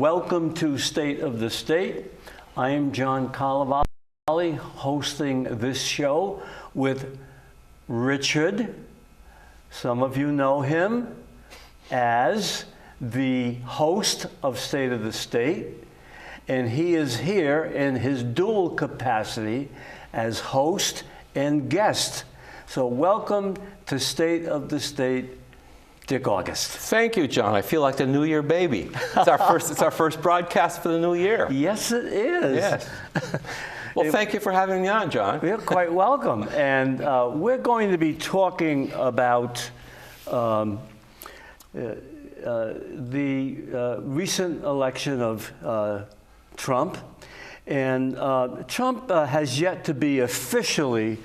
Welcome to State of the State. I am John Carlevale, hosting this show with Richard. Some of you know him as the host of State of the State, and he is here in his dual capacity as host and guest. So welcome to State of the State, Dick August. Thank you, John. I feel like the New Year baby. It's our first broadcast for the new year. Yes, it is. Yes. Well, thank you for having me on, John. You're quite welcome. And we're going to be talking about the recent election of Trump. And Trump has yet to be officially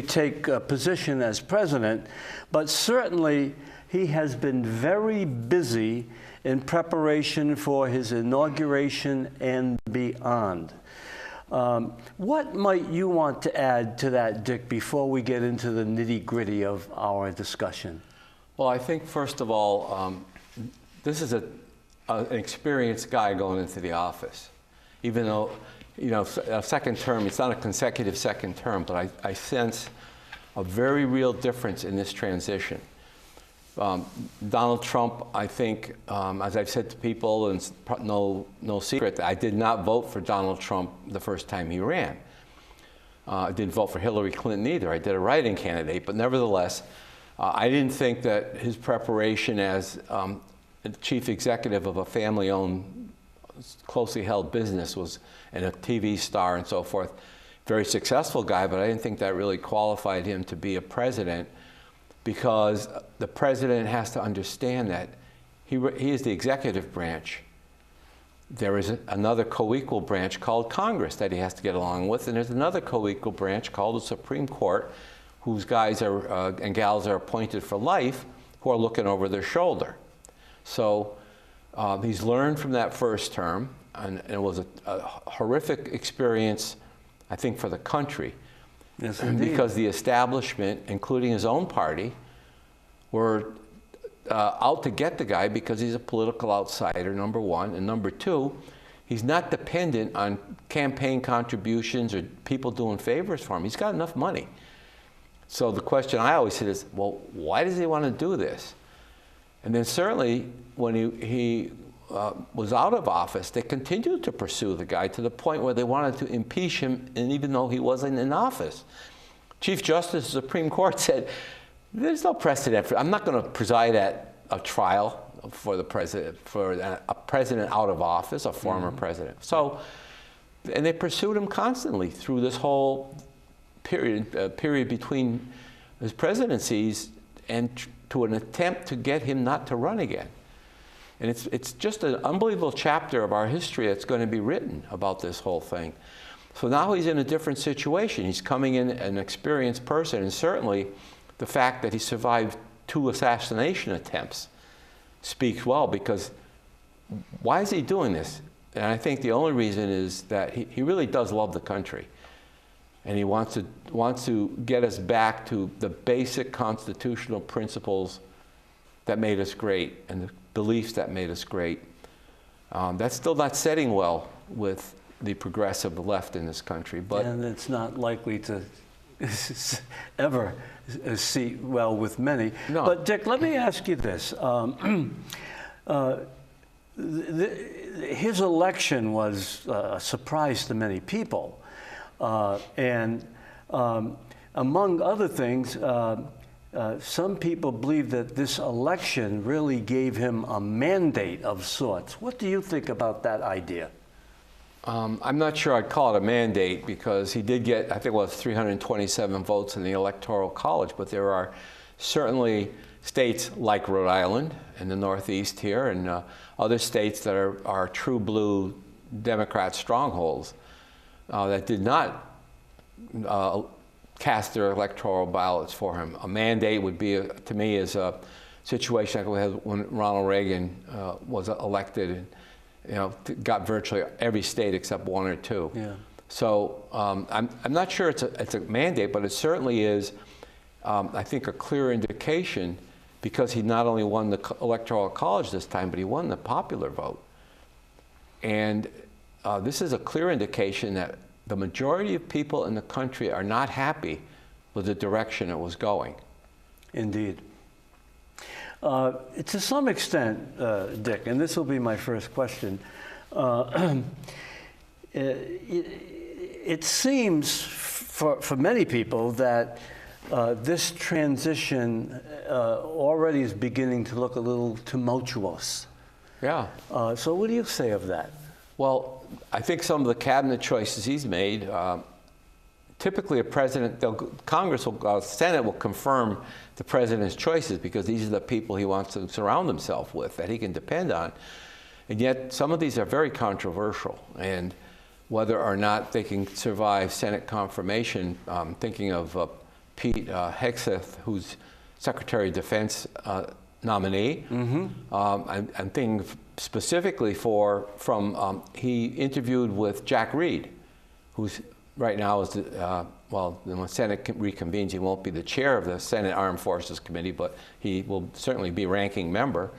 take a position as president, but certainly he has been very busy in preparation for his inauguration and beyond. What might you want to add to that, Dick, before we get into the nitty-gritty of our discussion? Well, I think, first of all, this is an experienced guy going into the office. Even though, you know, a second term, it's not a consecutive second term, but I sense a very real difference in this transition. Donald Trump, I think, as I've said to people, and no secret, I did not vote for Donald Trump the first time he ran. I didn't vote for Hillary Clinton either. I did a write-in candidate, but nevertheless, I didn't think that his preparation as chief executive of a family-owned, closely held business was, and a TV star and so forth, very successful guy, but I didn't think that really qualified him to be a president, because the president has to understand that he is the executive branch. There is another co-equal branch called Congress that he has to get along with, and there's another co-equal branch called the Supreme Court, whose guys are, and gals are appointed for life, who are looking over their shoulder. So he's learned from that first term, and it was a horrific experience, I think, for the country. Yes, indeed. Because the establishment, including his own party, were out to get the guy because he's a political outsider, number one. And number two, he's not dependent on campaign contributions or people doing favors for him. He's got enough money. So the question I always said is, well, why does he want to do this? And then certainly, when he was out of office, they continued to pursue the guy to the point where they wanted to impeach him, and even though he wasn't in office. Chief Justice of the Supreme Court said, there's no precedent for, I'm not going to preside at a trial for the president, for a president out of office, a former president. So, and they pursued him constantly through this whole period between his presidencies, and to an attempt to get him not to run again. And it's just an unbelievable chapter of our history that's going to be written about this whole thing. So now he's in a different situation. He's coming in an experienced person, and certainly the fact that he survived 2 assassination attempts speaks well, because why is he doing this? And I think the only reason is that he really does love the country. And he wants to get us back to the basic constitutional principles that made us great, and the beliefs that made us great. That's still not setting well with the progressive left in this country. But and it's not likely to ever see well with many. No. But Dick, let me ask you this. His election was a surprise to many people. And among other things, some people believe that this election really gave him a mandate of sorts. What do you think about that idea? I'm not sure I'd call it a mandate, because he did get, I think it was 327 votes in the Electoral College, but there are certainly states like Rhode Island in the Northeast here, and other states that are true blue Democrat strongholds that did not cast their electoral ballots for him. A mandate would be, to me, is a situation like we had when Ronald Reagan was elected, and got virtually every state except 1 or 2. Yeah. So I'm not sure it's a mandate, but it certainly is, I think, a clear indication, because he not only won the Electoral College this time, but he won the popular vote. And this is a clear indication that the majority of people in the country are not happy with the direction it was going. Indeed. To some extent, Dick, and this will be my first question, it seems for many people that this transition already is beginning to look a little tumultuous. Yeah. So what do you say of that? Well, I think some of the cabinet choices he's made, typically a president, Congress will, Senate will confirm the president's choices because these are the people he wants to surround himself with, that he can depend on. And yet some of these are very controversial. And whether or not they can survive Senate confirmation, thinking of Pete Hegseth, who's Secretary of Defense nominee. Mm-hmm. I'm thinking specifically he interviewed with Jack Reed, who's right now is, well, when the Senate reconvenes, he won't be the chair of the Senate Armed Forces Committee, but he will certainly be ranking member.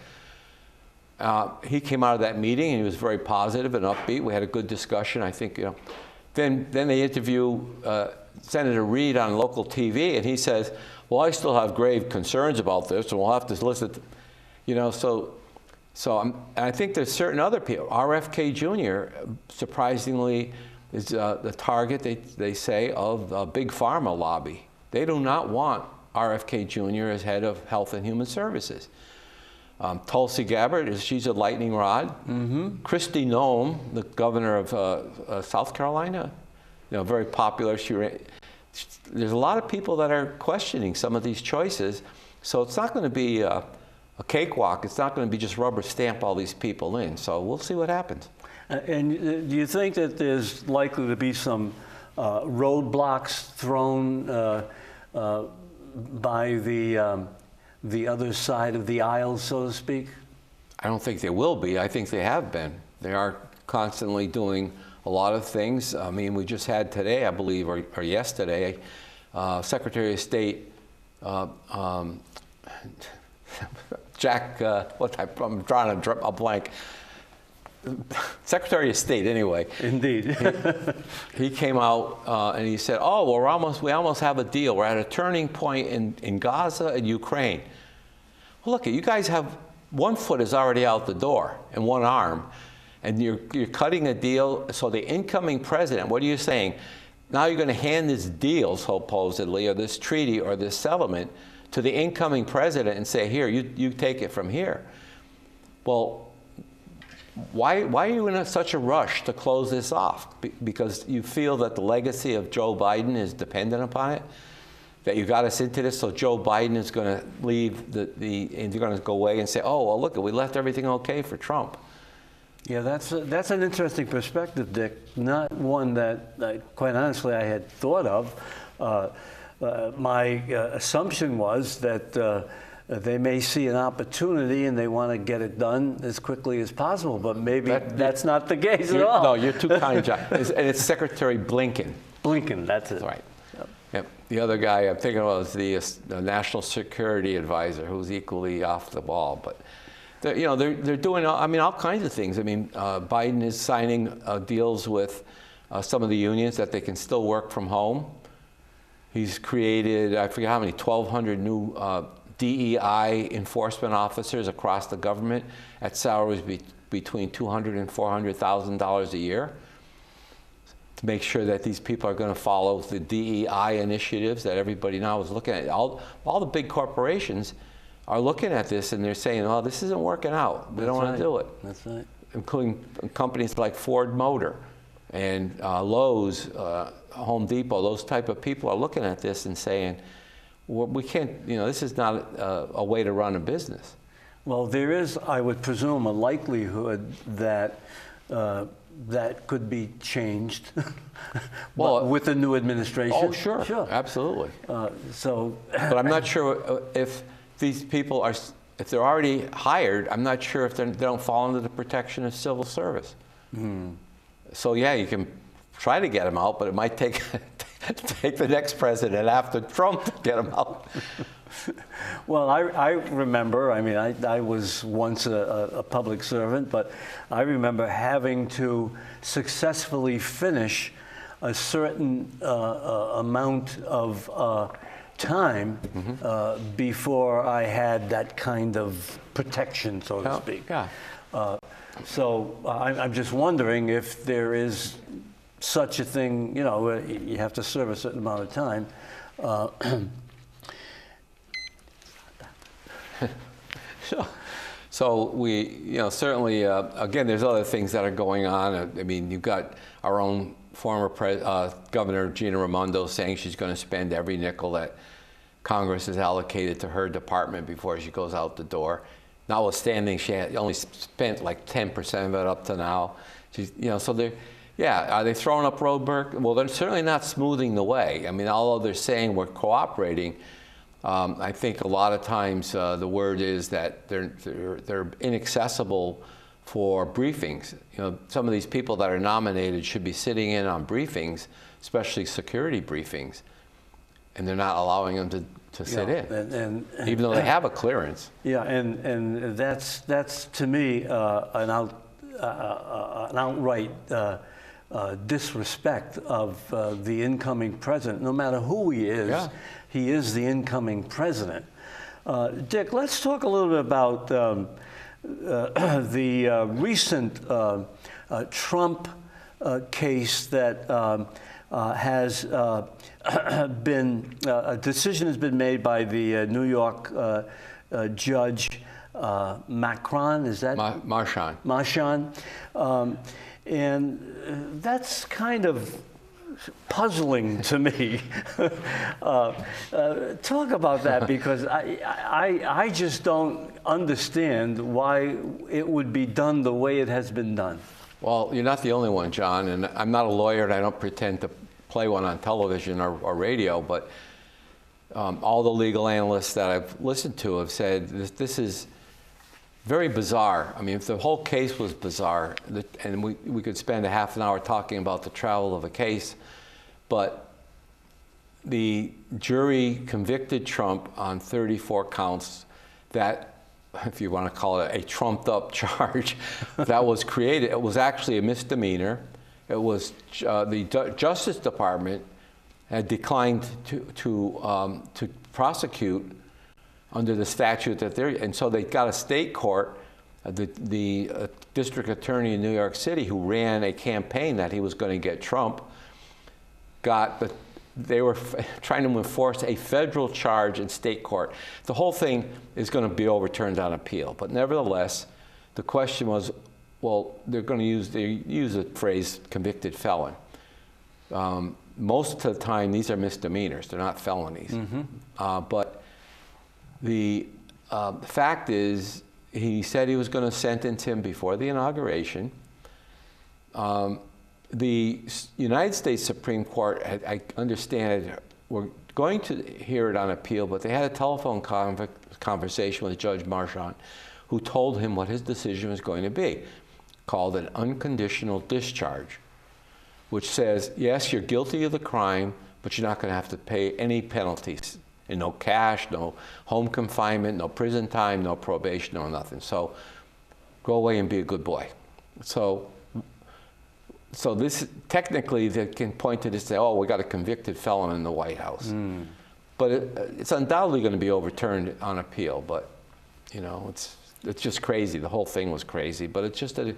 He came out of that meeting and he was very positive and upbeat. We had a good discussion. I think, then they interview Senator Reed on local TV, and he says, well, I still have grave concerns about this, and we'll have to listen to, I think there's certain other people. RFK Jr., surprisingly, is the target, they say, of the big pharma lobby. They do not want RFK Jr. as head of Health and Human Services. Tulsi Gabbard, she's a lightning rod. Mm-hmm. Kristi Noem, the governor of South Carolina, very popular. There's a lot of people that are questioning some of these choices. So it's not going to be a cakewalk. It's not going to be just rubber stamp all these people in. So we'll see what happens. And do you think that there's likely to be some roadblocks thrown by the other side of the aisle, so to speak? I don't think there will be. I think they have been. They are constantly doing a lot of things. I mean, we just had today, I believe, or yesterday, Secretary of State Jack, I'm drawing a blank. Secretary of State, anyway. Indeed. he came out and he said, "Oh, well, we almost have a deal. We're at a turning point in Gaza and Ukraine." Well, look, you guys have one foot is already out the door and one arm, and you're cutting a deal. So the incoming president, what are you saying? Now you're going to hand this deal, supposedly, or this treaty or this settlement to the incoming president and say, "Here, you take it from here." Well, why are you in such a rush to close this off? Because you feel that the legacy of Joe Biden is dependent upon it? That you got us into this, so Joe Biden is going to leave and you're going to go away and say, "Oh, well, look, we left everything okay for Trump." Yeah, that's an interesting perspective, Dick. Not one that, quite honestly, I had thought of. My assumption was that they may see an opportunity and they want to get it done as quickly as possible, but maybe that's not the case at all. No, you're too kind, John. And it's Secretary Blinken. Blinken, that's it. That's right. Yep. The other guy I'm thinking of is the National Security Advisor, who's equally off the ball. But they're doing all kinds of things. I mean, Biden is signing deals with some of the unions that they can still work from home. He's created, I forget how many, 1,200 new DEI enforcement officers across the government at salaries between $200,000 and $400,000 a year, to make sure that these people are going to follow the DEI initiatives that everybody now is looking at. All the big corporations are looking at this and they're saying, "Oh, this isn't working out. We don't want to do it." That's right. Including companies like Ford Motor and Lowe's, Home Depot. Those type of people are looking at this and saying, well, we can't, this is not a way to run a business. Well, there is, I would presume, a likelihood that that could be changed with the new administration. Oh, sure. Absolutely. But I'm not sure if these people if they're already hired, I'm not sure if they don't fall under the protection of civil service. Mm. So yeah, you can try to get them out, but it might take the next president after Trump to get them out. Well, I remember, I mean, I was once a public servant, but I remember having to successfully finish a certain amount of time before I had that kind of protection, so to speak. Yeah. So I'm just wondering if there is such a thing, you know, you have to serve a certain amount of time. So we, you know, certainly, again, there's other things that are going on. I mean, you've got our own former Governor Gina Raimondo saying she's going to spend every nickel that Congress has allocated to her department before she goes out the door. Notwithstanding, she had only spent like 10% of it up to now. She's, you know, so they're, yeah, are they throwing up roadblocks? Well, they're certainly not smoothing the way. I mean, although they're saying we're cooperating, I think a lot of times the word is that they're inaccessible for briefings. You know, some of these people that are nominated should be sitting in on briefings, especially security briefings, and they're not allowing them to sit in, and even though they have a clearance. Yeah, and that's to me an outright disrespect of the incoming president. No matter who he is, Yeah. he is the incoming president. Dick, let's talk a little bit about the recent Trump case that has been, a decision has been made by the New York judge Macron, is that? Marchand. Marchand. And that's kind of puzzling to me. Talk about that, because I just don't understand why it would be done the way it has been done. Well, you're not the only one, John, and I'm not a lawyer, and I don't pretend to play one on television or radio, but all the legal analysts that I've listened to have said this is very bizarre. I mean, if the whole case was bizarre, and we could spend a half an hour talking about the travel of a case, but the jury convicted Trump on 34 counts that, if you want to call it a trumped up charge, that was created. It was actually a misdemeanor. It was the Justice Department had declined to prosecute under the statute that and so they got a state court, the district attorney in New York City, who ran a campaign that he was going to get Trump, they were trying to enforce a federal charge in state court. The whole thing is going to be overturned on appeal, but nevertheless, the question was, well, they're going to use the phrase convicted felon. Most of the time, these are misdemeanors; they're not felonies. But the fact is, he said he was going to sentence him before the inauguration. The United States Supreme Court, I understand, were going to hear it on appeal, but they had a telephone conversation with Judge Marchand, who told him what his decision was going to be, called an unconditional discharge, which says, yes, you're guilty of the crime, but you're not going to have to pay any penalties. And no cash, no home confinement, no prison time, no probation, no nothing. So go away and be a good boy. So this, technically, they can point to this and say, oh, we got a convicted felon in the White House. But it's undoubtedly going to be overturned on appeal. But, you know, it's just crazy. The whole thing was crazy. But it's just a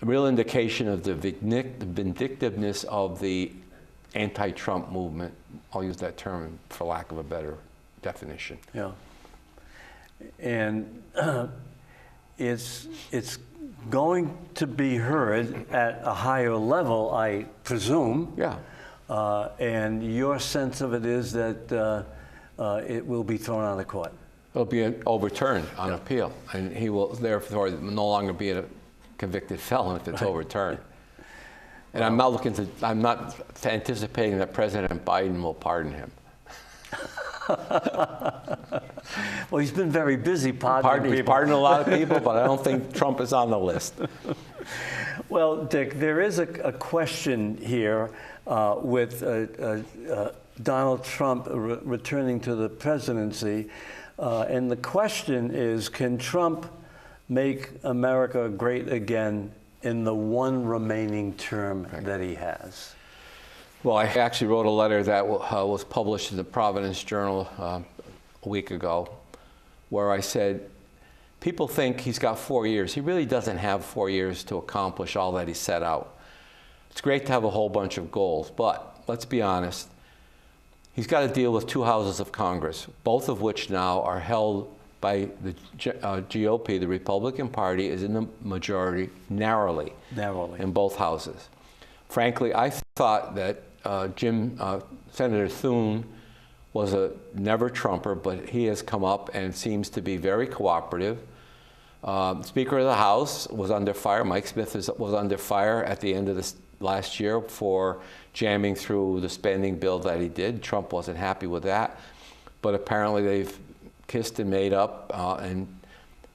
real indication of the vindictiveness of the anti-Trump movement. I'll use that term for lack of a better definition. Yeah. And it's going to be heard at a higher level, I presume. Yeah. And your sense of it is that it will be thrown out of court. It'll be overturned on appeal, and he will therefore no longer be a convicted felon if it's overturned. And I'm not anticipating that President Biden will pardon him. Well, he's been very busy pardoning people. He's pardoned a lot of people, but I don't think Trump is on the list. Well, Dick, there is a question here with Donald Trump returning to the presidency. And the question is, can Trump make America great again in the one remaining term that he has? Well, I actually wrote a letter that was published in the Providence Journal a week ago, where I said, people think he's got 4 years. He really doesn't have 4 years to accomplish all that he set out. It's great to have a whole bunch of goals, but let's be honest. He's got to deal with 2 houses of Congress, both of which now are held by the GOP. The Republican Party is in the majority narrowly in both houses. Frankly, I thought that Senator Thune was a never-Trumper, but he has come up and seems to be very cooperative. Speaker of the House was under fire. Mike Smith was under fire at the end of this last year for jamming through the spending bill that he did. Trump wasn't happy with that, but apparently they've kissed and made up, and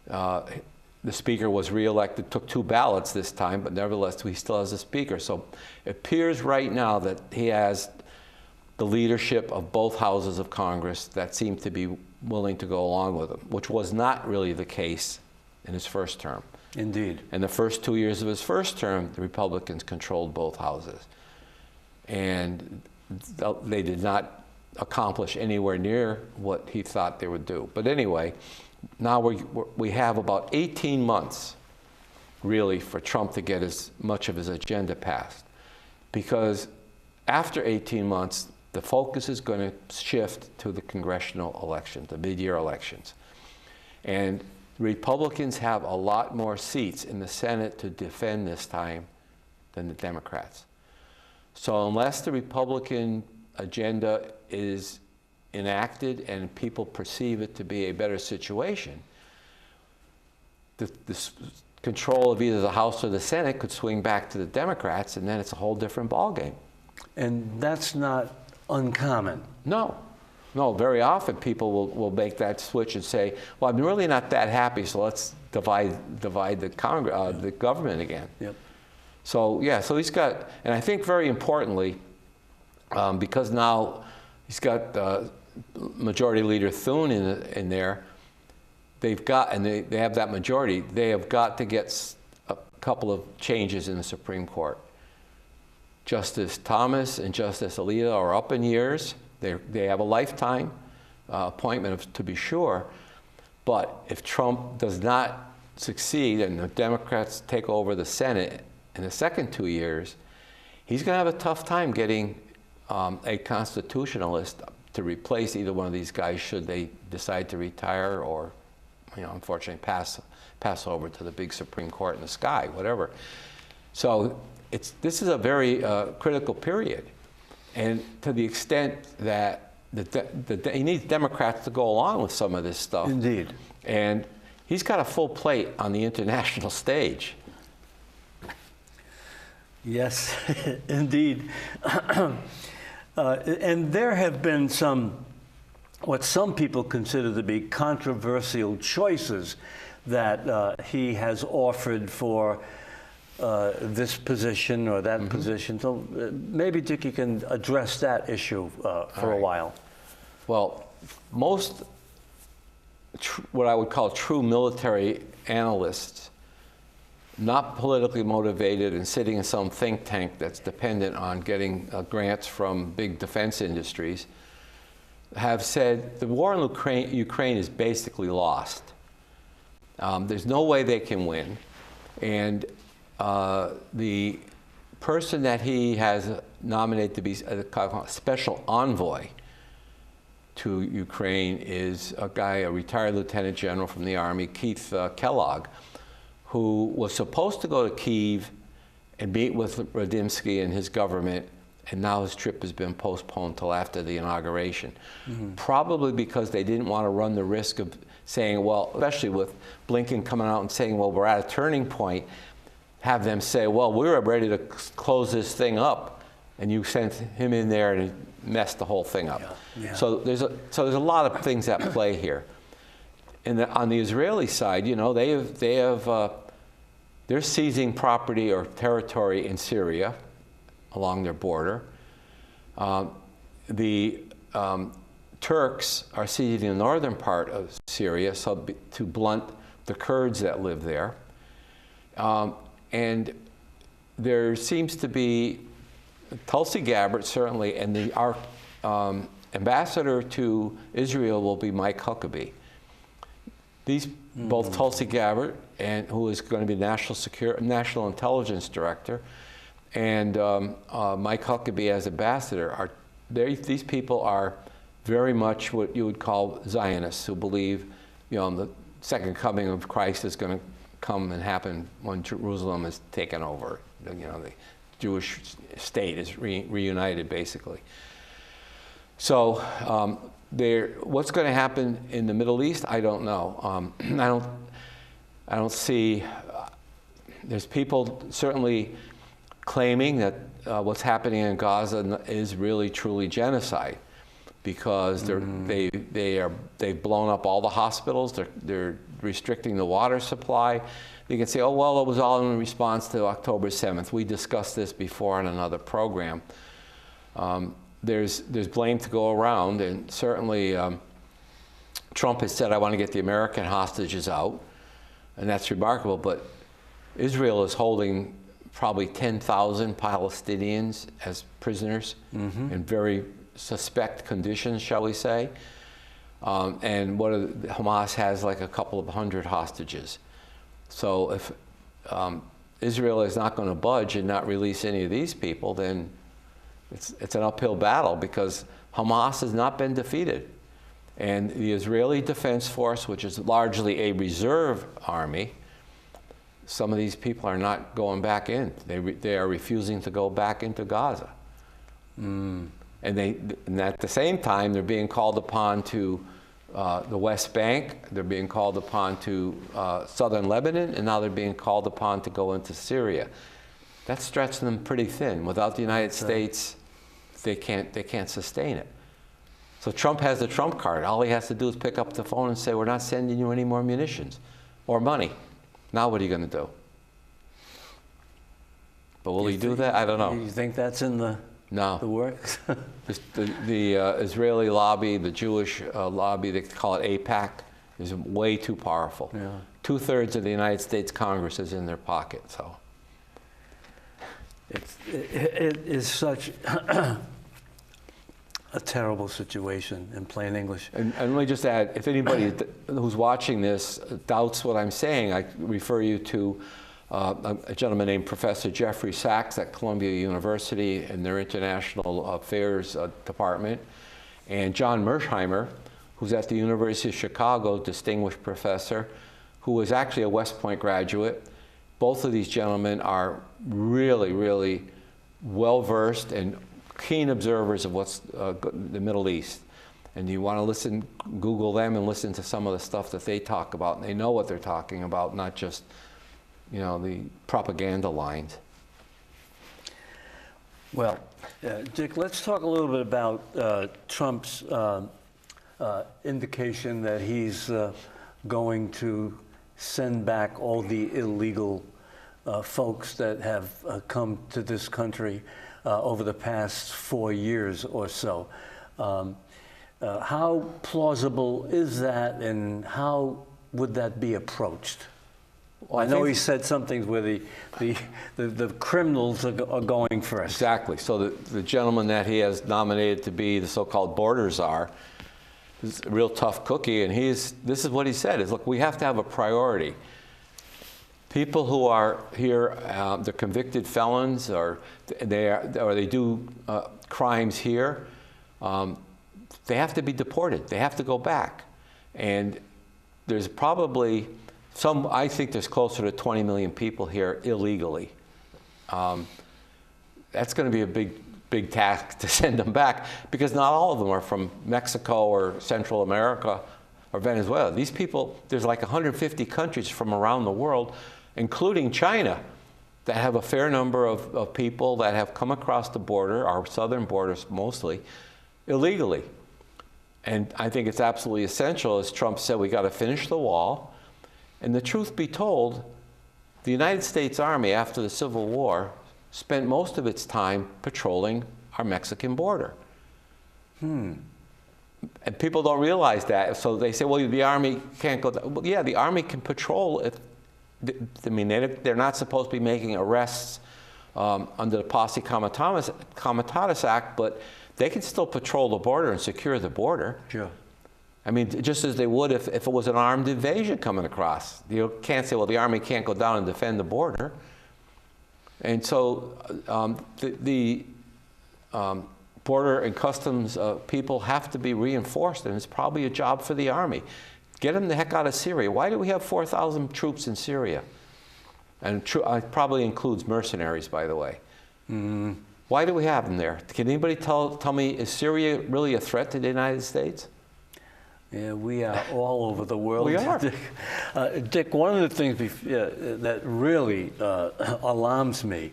the speaker was reelected, took 2 ballots this time, but nevertheless he still has a speaker. So it appears right now that he has the leadership of both houses of Congress that seem to be willing to go along with him, which was not really the case in his first term. Indeed. In the first 2 years of his first term, the Republicans controlled both houses. And they did not accomplish anywhere near what he thought they would do. But anyway, now we have about 18 months, really, for Trump to get as much of his agenda passed. Because after 18 months, the focus is going to shift to the congressional elections, the mid-year elections. And Republicans have a lot more seats in the Senate to defend this time than the Democrats. So unless the Republican agenda is enacted and people perceive it to be a better situation, the control of either the House or the Senate could swing back to the Democrats, and then it's a whole different ballgame. And that's not uncommon. No. No, very often people will make that switch and say, well, I'm really not that happy, so let's divide the government again. Yep. So, yeah, so he's got, and I think very importantly, because now he's got Majority Leader Thune in there, they've got, and they have that majority, they have got to get a couple of changes in the Supreme Court. Justice Thomas and Justice Alito are up in years. They have a lifetime appointment, to be sure. But if Trump does not succeed and the Democrats take over the Senate in the second 2 years, he's going to have a tough time getting a constitutionalist to replace either one of these guys should they decide to retire or, unfortunately pass over to the big Supreme Court in the sky, whatever. So this is a very critical period. And to the extent that he needs Democrats to go along with some of this stuff. Indeed. And he's got a full plate on the international stage. Yes, indeed. And there have been what some people consider to be controversial choices that he has offered for this position or that position. So maybe, Dick, you can address that issue for a while. Well, most what I would call true military analysts, not politically motivated and sitting in some think tank that's dependent on getting grants from big defense industries, have said the war in Ukraine is basically lost. There's no way they can win. And the person that he has nominated to be a special envoy to Ukraine is a retired lieutenant general from the Army, Keith Kellogg, who was supposed to go to Kyiv and meet with Radimsky and his government, and now his trip has been postponed till after the inauguration. Probably because they didn't want to run the risk of saying, well, especially with Blinken coming out and saying, well, we're at a turning point, have them say, well, we were ready to close this thing up, and you sent him in there and he messed the whole thing up. Yeah. Yeah. So there's a lot of things at play here. And on the Israeli side, they're seizing property or territory in Syria along their border. the Turks are seizing the northern part of Syria to blunt the Kurds that live there. And there seems to be Tulsi Gabbard, certainly, and our ambassador to Israel will be Mike Huckabee. Both Tulsi Gabbard, who is going to be National Intelligence Director, and Mike Huckabee as ambassador, these people are very much what you would call Zionists, who believe, the second coming of Christ is going to come and happen when Jerusalem is taken over. The Jewish state is reunited, basically. So what's going to happen in the Middle East? I don't know. I don't see. There's people certainly claiming that what's happening in Gaza is really truly genocide, because they've blown up all the hospitals. They're restricting the water supply. You can say, oh, well, it was all in response to October 7th. We discussed this before on another program. There's blame to go around, and certainly Trump has said, I want to get the American hostages out, and that's remarkable, but Israel is holding probably 10,000 Palestinians as prisoners in very suspect conditions, shall we say. And Hamas has like a couple of hundred hostages. So if Israel is not going to budge and not release any of these people, then it's an uphill battle, because Hamas has not been defeated. And the Israeli Defense Force, which is largely a reserve army, some of these people are not going back in. They are refusing to go back into Gaza. And at the same time, they're being called upon to the West Bank, they're being called upon to southern Lebanon, and now they're being called upon to go into Syria. That's stretching them pretty thin. Without the United States, they can't sustain it. So Trump has the Trump card. All he has to do is pick up the phone and say, we're not sending you any more munitions or money. Now what are you going to do? But will he do that? I don't know. You think that's in the works? The Israeli lobby, the Jewish lobby, they call it AIPAC, is way too powerful. Yeah. 2/3 of the United States Congress is in their pocket. So it is such a terrible situation, in plain English. And let me just add, if anybody who's watching this doubts what I'm saying, I refer you to a gentleman named Professor Jeffrey Sachs at Columbia University in their International Affairs Department, and John Mersheimer, who's at the University of Chicago, distinguished professor, who was actually a West Point graduate. Both of these gentlemen are really, really well-versed and keen observers of what's the Middle East. And you want to Google them and listen to some of the stuff that they talk about. And they know what they're talking about, not just, the propaganda lines. Well, Dick, let's talk a little bit about Trump's indication that he's going to send back all the illegal folks that have come to this country over the past 4 years or so. How plausible is that, and how would that be approached? Well, I know he said something where the criminals are going first. Exactly. So the gentleman that he has nominated to be the so-called border czar is a real tough cookie, and this is what he said, is, look, we have to have a priority. People who are here, they're convicted felons, or they do crimes here, they have to be deported. They have to go back. And there's probably I think there's closer to 20 million people here illegally. That's going to be a big task to send them back, because not all of them are from Mexico or Central America or Venezuela. These people, there's like 150 countries from around the world, including China, that have a fair number of people that have come across the border, our southern borders mostly, illegally. And I think it's absolutely essential, as Trump said, we got to finish the wall. And the truth be told, the United States Army, after the Civil War, spent most of its time patrolling our Mexican border. And people don't realize that. So they say, well, the Army can't go. Well, yeah, the Army can patrol. I mean, they're not supposed to be making arrests under the Posse Comitatus Act, but they can still patrol the border and secure the border. Sure. I mean, just as they would if it was an armed invasion coming across. You can't say, well, the Army can't go down and defend the border. And so the Border and Customs people have to be reinforced, and it's probably a job for the Army. Get them the heck out of Syria. Why do we have 4,000 troops in Syria? And probably includes mercenaries, by the way. Mm-hmm. Why do we have them there? Can anybody tell me, is Syria really a threat to the United States? Yeah, we are all over the world. We are. Dick, one of the things that really alarms me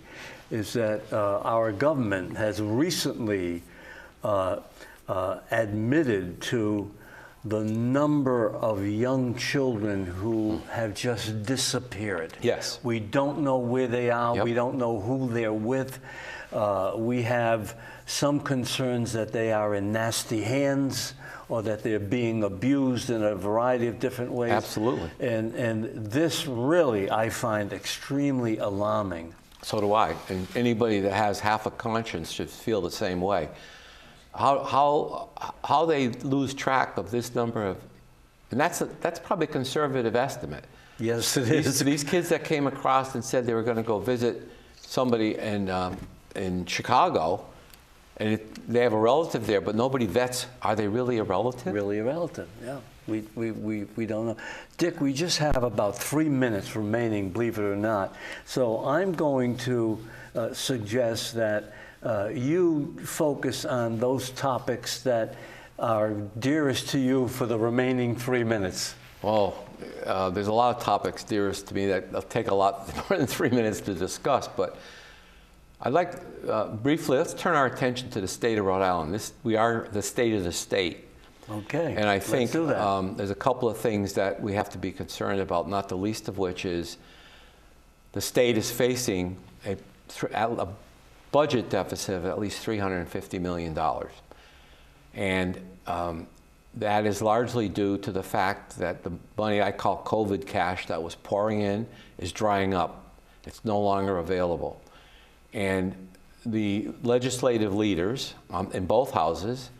is that our government has recently admitted to the number of young children who have just disappeared. Yes. We don't know where they are. Yep. We don't know who they're with. We have some concerns that they are in nasty hands or that they're being abused in a variety of different ways. Absolutely. And this really, I find extremely alarming. So do I. And anybody that has half a conscience should feel the same way. How they lose track of this number of, and that's probably a conservative estimate. Yes, it is. These kids that came across and said they were going to go visit somebody in Chicago, and they have a relative there, but nobody vets, are they really a relative? Really a relative, yeah. We don't know. Dick, we just have about 3 minutes remaining, believe it or not. So I'm going to suggest that you focus on those topics that are dearest to you for the remaining 3 minutes. Well, there's a lot of topics dearest to me that'll take a lot more than 3 minutes to discuss, but I'd like, briefly, let's turn our attention to the state of Rhode Island. We are the state of the state. Okay, and I think let's do that. There's a couple of things that we have to be concerned about, not the least of which is the state is facing a budget deficit of at least $350 million. And that is largely due to the fact that the money I call COVID cash that was pouring in is drying up. It's no longer available. And the legislative leaders in both houses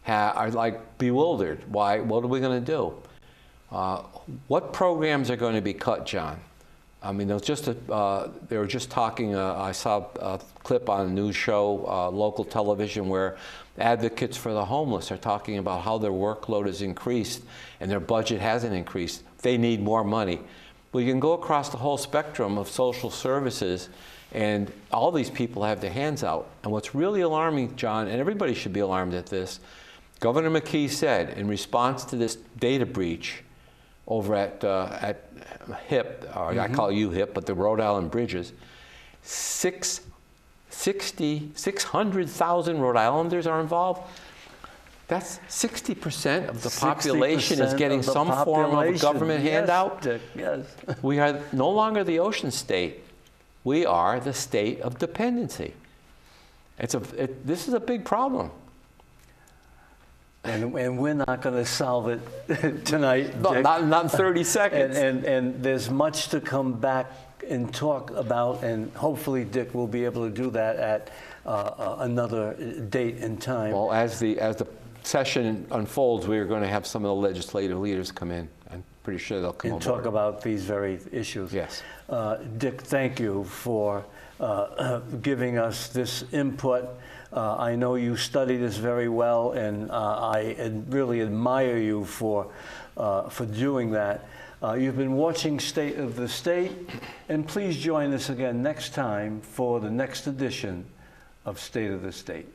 are like bewildered. Why? What are we going to do? What programs are going to be cut, John? I mean, they were just talking, I saw a clip on a news show, local television, where advocates for the homeless are talking about how their workload has increased and their budget hasn't increased. They need more money. Well, you can go across the whole spectrum of social services, and all these people have their hands out. And what's really alarming, John, and everybody should be alarmed at this, Governor McKee said in response to this data breach over at HIP, or I call you HIP, but the Rhode Island Bridges, 600,000 Rhode Islanders are involved. That's 60% of the population is getting some form of a government handout. Yes. We are no longer the ocean state. We are the state of dependency. This is a big problem. And we're not going to solve it tonight, No, Dick. not in 30 seconds. And there's much to come back and talk about, and hopefully, Dick, will be able to do that at another date and time. Well, as the session unfolds, we are going to have some of the legislative leaders come in. I'm pretty sure they'll come and aboard. talk about these very issues. Yes. Dick, thank you for giving us this input. I know you study this very well, and I really admire you for doing that. You've been watching State of the State, and please join us again next time for the next edition of State of the State.